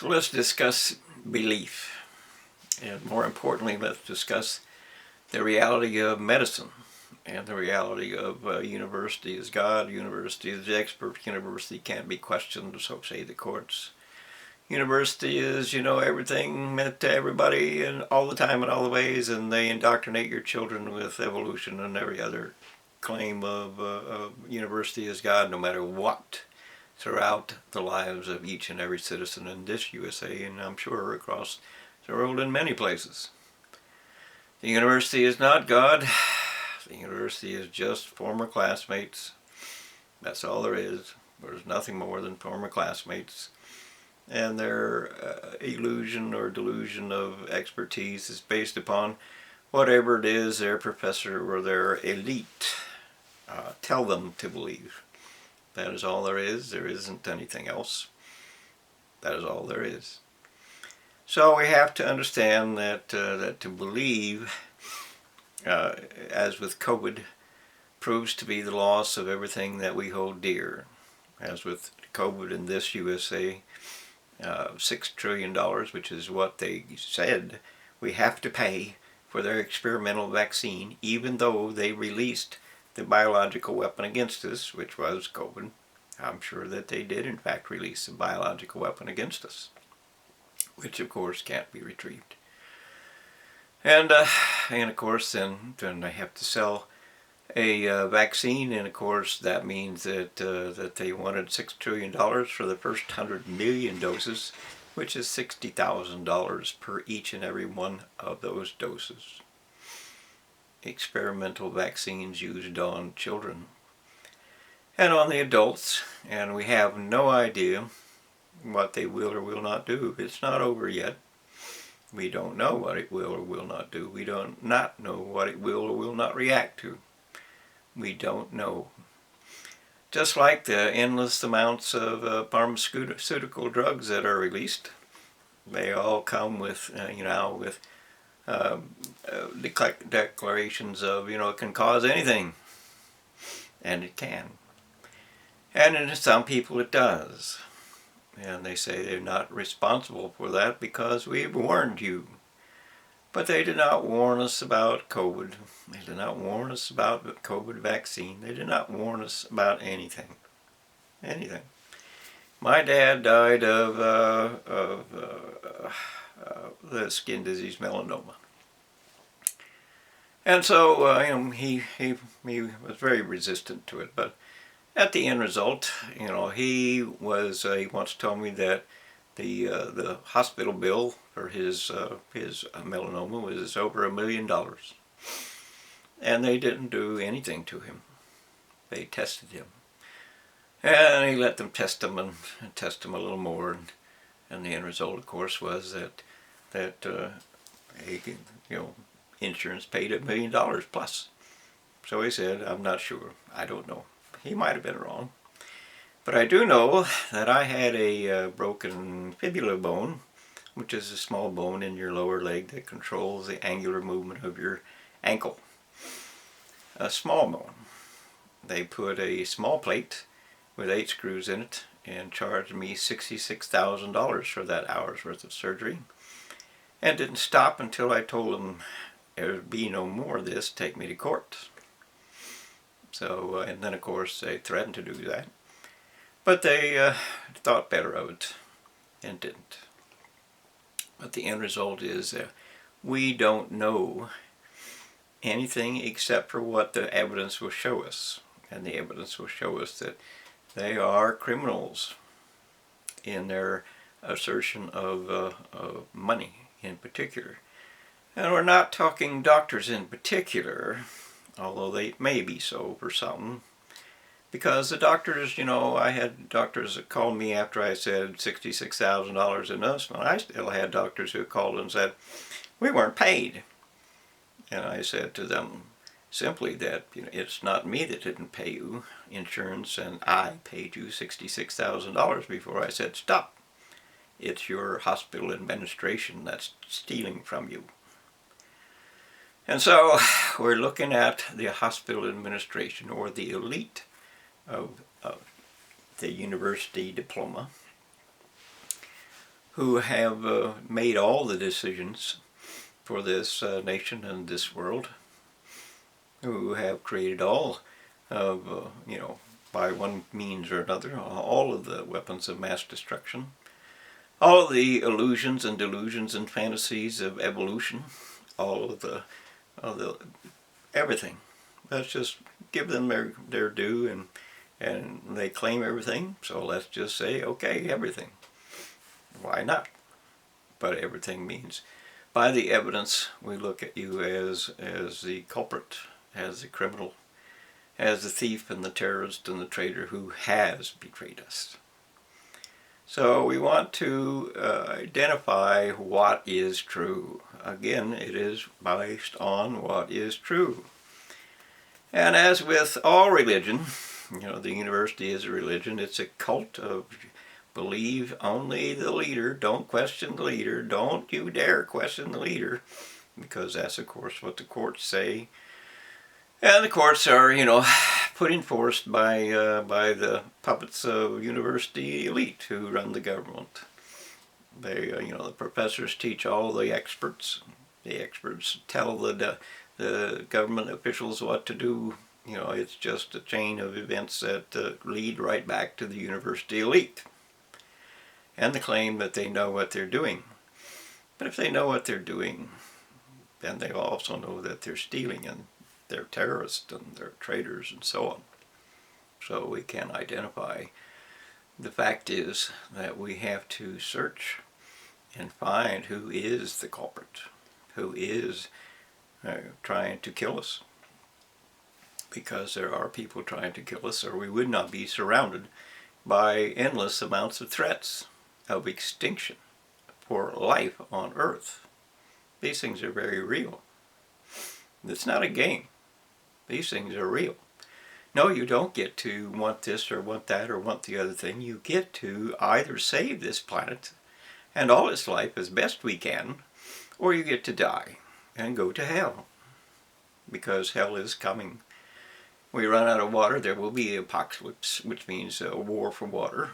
So let's discuss belief, and more importantly, let's discuss the reality of medicine and the reality of university is God, university is the expert, university can't be questioned, so say the courts. University is, everything meant to everybody and all the time in all the ways, and they indoctrinate your children with evolution and every other claim of university is God, no matter what, throughout the lives of each and every citizen in this USA, and I'm sure across the world in many places. The university is not God. The university is just former classmates. That's all there is. There's nothing more than former classmates. And their illusion or delusion of expertise is based upon whatever it is their professor or their elite tell them to believe. That is all there is. There isn't anything else. That is all there is. So we have to understand that to believe, as with COVID, proves to be the loss of everything that we hold dear. As with COVID in this USA, $6 trillion, which is what they said we have to pay for their experimental vaccine, even though they released the biological weapon against us, which was COVID. I'm sure that they did in fact release a biological weapon against us, which of course can't be retrieved. And of course then they have to sell a vaccine, and of course that means that they wanted $6 trillion for the first 100 million doses, which is $60,000 per each and every one of those doses. Experimental vaccines used on children and on the adults, and we have no idea what they will or will not do. It's not over yet. We don't know what it will or will not do. We don't not know what it will or will not react to. We don't know. Just like the endless amounts of pharmaceutical drugs that are released, they all come with, declarations of, it can cause anything. And it can. And in some people it does. And they say they're not responsible for that because we've warned you. But they did not warn us about COVID. They did not warn us about the COVID vaccine. They did not warn us about anything. Anything. My dad died of the skin disease melanoma. And so he was very resistant to it. But at the end result, he once told me that the hospital bill for his melanoma was over $1 million, and they didn't do anything to him. They tested him, and he let them test him and test him a little more, and the end result, of course, was that insurance paid $1 million plus. So he said, "I'm not sure. I don't know." He might have been wrong. But I do know that I had a broken fibula bone, which is a small bone in your lower leg that controls the angular movement of your ankle. A small bone. They put a small plate with 8 screws in it and charged me $66,000 for that hour's worth of surgery. And didn't stop until I told them there would be no more of this, take me to court. So, and then of course they threatened to do that. But they thought better of it and didn't. But the end result is we don't know anything except for what the evidence will show us. And the evidence will show us that they are criminals in their assertion of money in particular. And we're not talking doctors in particular, although they may be so for some. Because the doctors, I had doctors that called me after I said $66,000 enough, and I still had doctors who called and said, we weren't paid. And I said to them simply that, it's not me that didn't pay you insurance, and I paid you $66,000 before I said stop. It's your hospital administration that's stealing from you. And so we're looking at the hospital administration, or the elite of the university diploma, who have made all the decisions for this nation and this world, who have created all of, by one means or another, all of the weapons of mass destruction, all of the illusions and delusions and fantasies of evolution, all of the everything. Let's just give them their due, and they claim everything, so let's just say, okay, everything. Why not? But everything means, by the evidence, we look at you as the culprit, as the criminal, as the thief and the terrorist and the traitor who has betrayed us. So we want to identify what is true. Again, it is based on what is true. And as with all religion, the university is a religion. It's a cult of believe only the leader. Don't question the leader. Don't you dare question the leader, because that's, of course, what the courts say. And the courts are, put in force by the puppets of university elite who run the government. They, the professors teach all the experts. The experts tell the government officials what to do. It's just a chain of events that lead right back to the university elite. And the claim that they know what they're doing. But if they know what they're doing, then they also know that they're stealing, and they're terrorists and they're traitors and so on. So we can identify. The fact is that we have to search and find who is the culprit, who is trying to kill us. Because there are people trying to kill us, or we would not be surrounded by endless amounts of threats of extinction for life on Earth. These things are very real. It's not a game. These things are real. No, you don't get to want this or want that or want the other thing. You get to either save this planet and all its life as best we can, or you get to die and go to hell. Because hell is coming. We run out of water, there will be apocalypse, which means a war for water.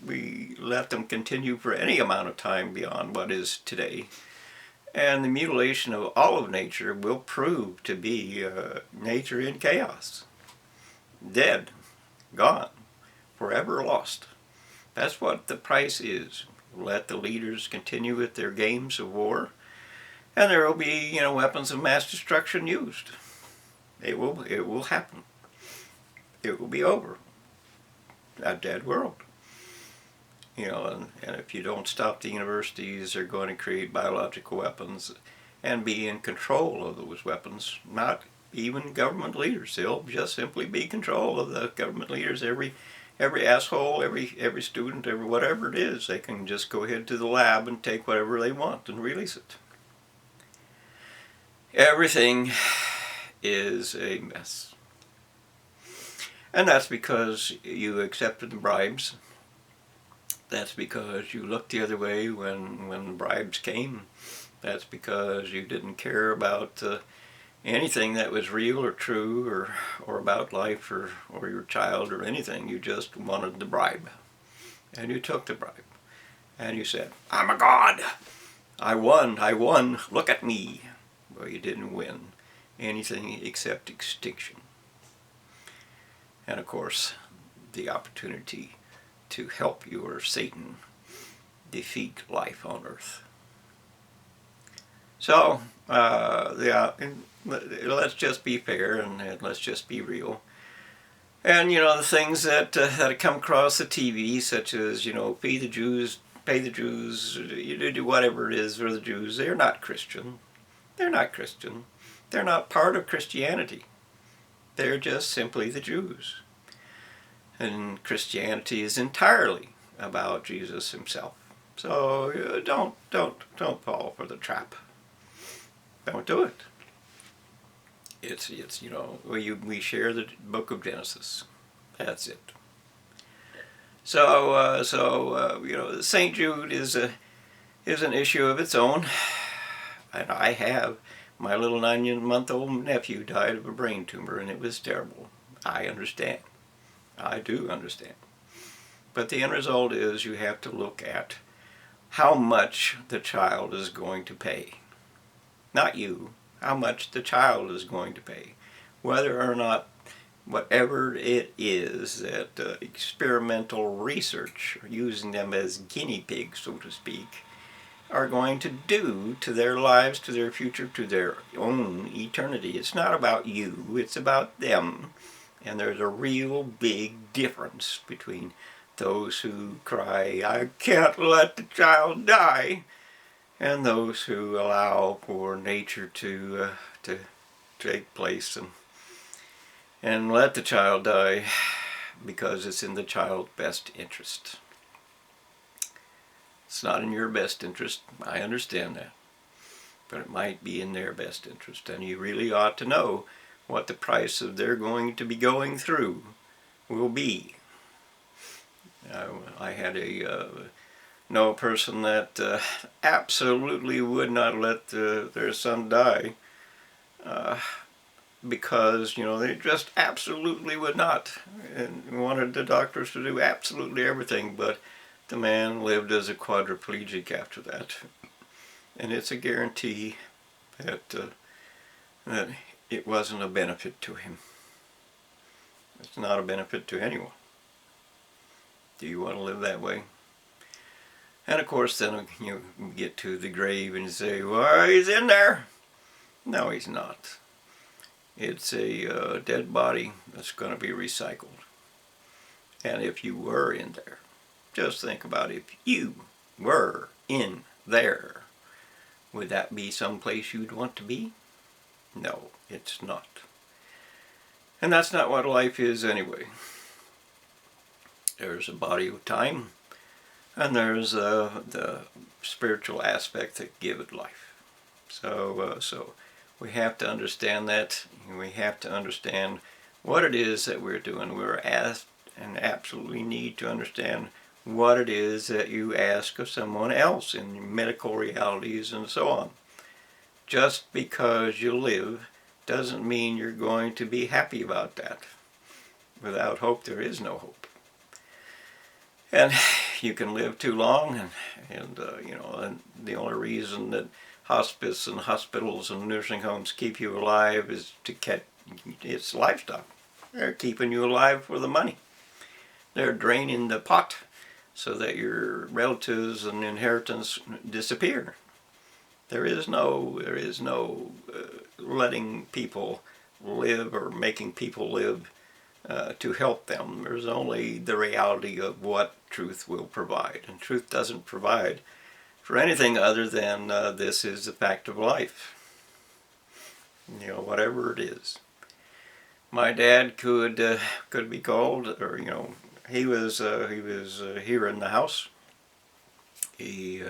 We let them continue for any amount of time beyond what is today. And the mutilation of all of nature will prove to be nature in chaos. Dead, gone, forever lost. That's what the price is. Let the leaders continue with their games of war, and there will be, weapons of mass destruction used. It will happen. It will be over. A dead world. And if you don't stop the universities, they're going to create biological weapons and be in control of those weapons. Not even government leaders. They'll just simply be in control of the government leaders. Every asshole, every student, every whatever it is, they can just go ahead to the lab and take whatever they want and release it. Everything is a mess. And that's because you accepted the bribes. That's because you looked the other way when bribes came. That's because you didn't care about anything that was real or true or about life or your child or anything. You just wanted the bribe. And you took the bribe. And you said, I'm a god. I won, look at me. Well, you didn't win anything except extinction. And of course, the opportunity to help your Satan defeat life on Earth. So, let's just be fair and let's just be real. And the things that come across the TV, such as feed the Jews, pay the Jews, you do whatever it is for the Jews. They're not Christian. They're not Christian. They're not part of Christianity. They're just simply the Jews. And Christianity is entirely about Jesus himself. So don't fall for the trap. Don't do it. It's we share the book of Genesis. That's it. So St. Jude is an issue of its own, and I have my little 9-month-old nephew died of a brain tumor, and it was terrible. I understand. I do understand. But the end result is you have to look at how much the child is going to pay. Not you, how much the child is going to pay. Whether or not whatever it is that experimental research, using them as guinea pigs, so to speak, are going to do to their lives, to their future, to their own eternity. It's not about you, it's about them. And there's a real big difference between those who cry, "I can't let the child die," and those who allow for nature to take place and let the child die because it's in the child's best interest. It's not in your best interest, I understand that, but it might be in their best interest, and you really ought to know what the price of their going to be going through will be. I had know a person that absolutely would not let their son die because, they just absolutely would not, and wanted the doctors to do absolutely everything, but the man lived as a quadriplegic after that. And it's a guarantee that that it wasn't a benefit to him. It's not a benefit to anyone. Do you want to live that way? And of course then you get to the grave and say, "Well, he's in there." No, he's not. It's a dead body that's going to be recycled. And if you were in there, just think about if you were in there, would that be someplace you'd want to be? No, it's not. And that's not what life is anyway. There's a body of time, and there's the spiritual aspect that gives it life. So we have to understand that. We have to understand what it is that we're doing. We're asked and absolutely need to understand what it is that you ask of someone else in medical realities and so on. Just because you live doesn't mean you're going to be happy about that. Without hope, there is no hope. And you can live too long, and the only reason that hospice and hospitals and nursing homes keep you alive is to catch its livestock. They're keeping you alive for the money. They're draining the pot so that your relatives and inheritance disappear. There is no letting people live or making people live to help them. There's only the reality of what truth will provide, and truth doesn't provide for anything other than this is the fact of life. Whatever it is. My dad could be called, or he was here in the house. He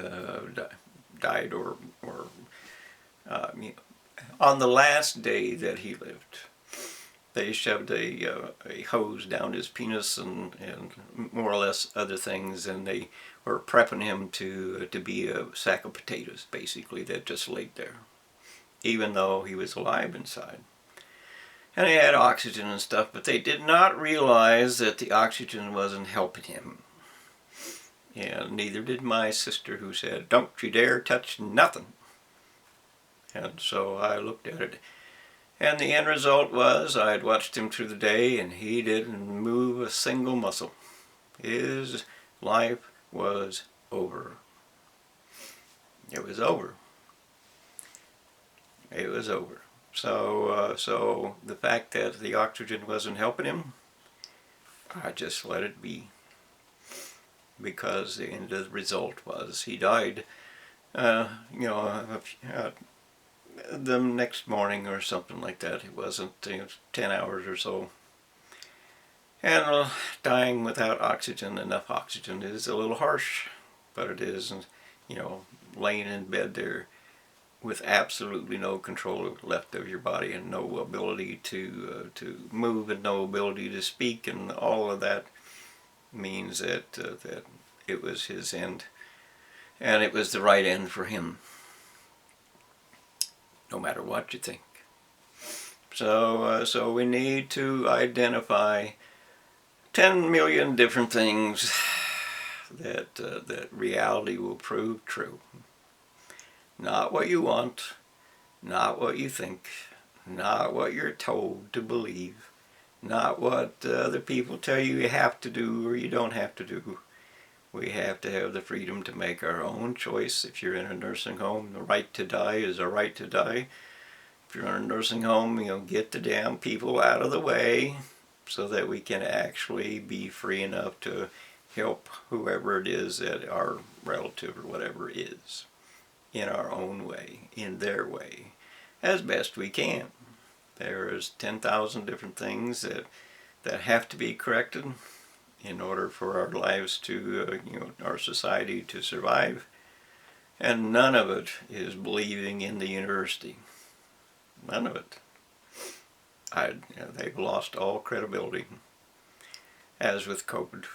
died on the last day that he lived. They shoved a hose down his penis and more or less other things, and they were prepping him to be a sack of potatoes, basically, that just laid there, even though he was alive inside. And he had oxygen and stuff, but they did not realize that the oxygen wasn't helping him. And neither did my sister, who said, "Don't you dare touch nothing." And so I looked at it. And the end result was I had watched him through the day, and he didn't move a single muscle. His life was over. It was over. It was over. So the fact that the oxygen wasn't helping him, I just let it be. Because the end of the result was he died, the next morning or something like that. It wasn't 10 hours or so. And dying without oxygen, enough oxygen, is a little harsh, but it is. And laying in bed there with absolutely no control left of your body and no ability to move and no ability to speak, and all of that means that it was his end, and it was the right end for him, no matter what you think. So we need to identify 10 million different things that reality will prove true. Not what you want, not what you think, not what you're told to believe, not what other people tell you you have to do or you don't have to do. We have to have the freedom to make our own choice. If you're in a nursing home, the right to die is a right to die. If you're in a nursing home, get the damn people out of the way so that we can actually be free enough to help whoever it is that our relative or whatever is in our own way, in their way, as best we can. There's 10,000 different things that have to be corrected in order for our lives to, our society to survive. And none of it is believing in the university. None of it. They've lost all credibility, as with COVID.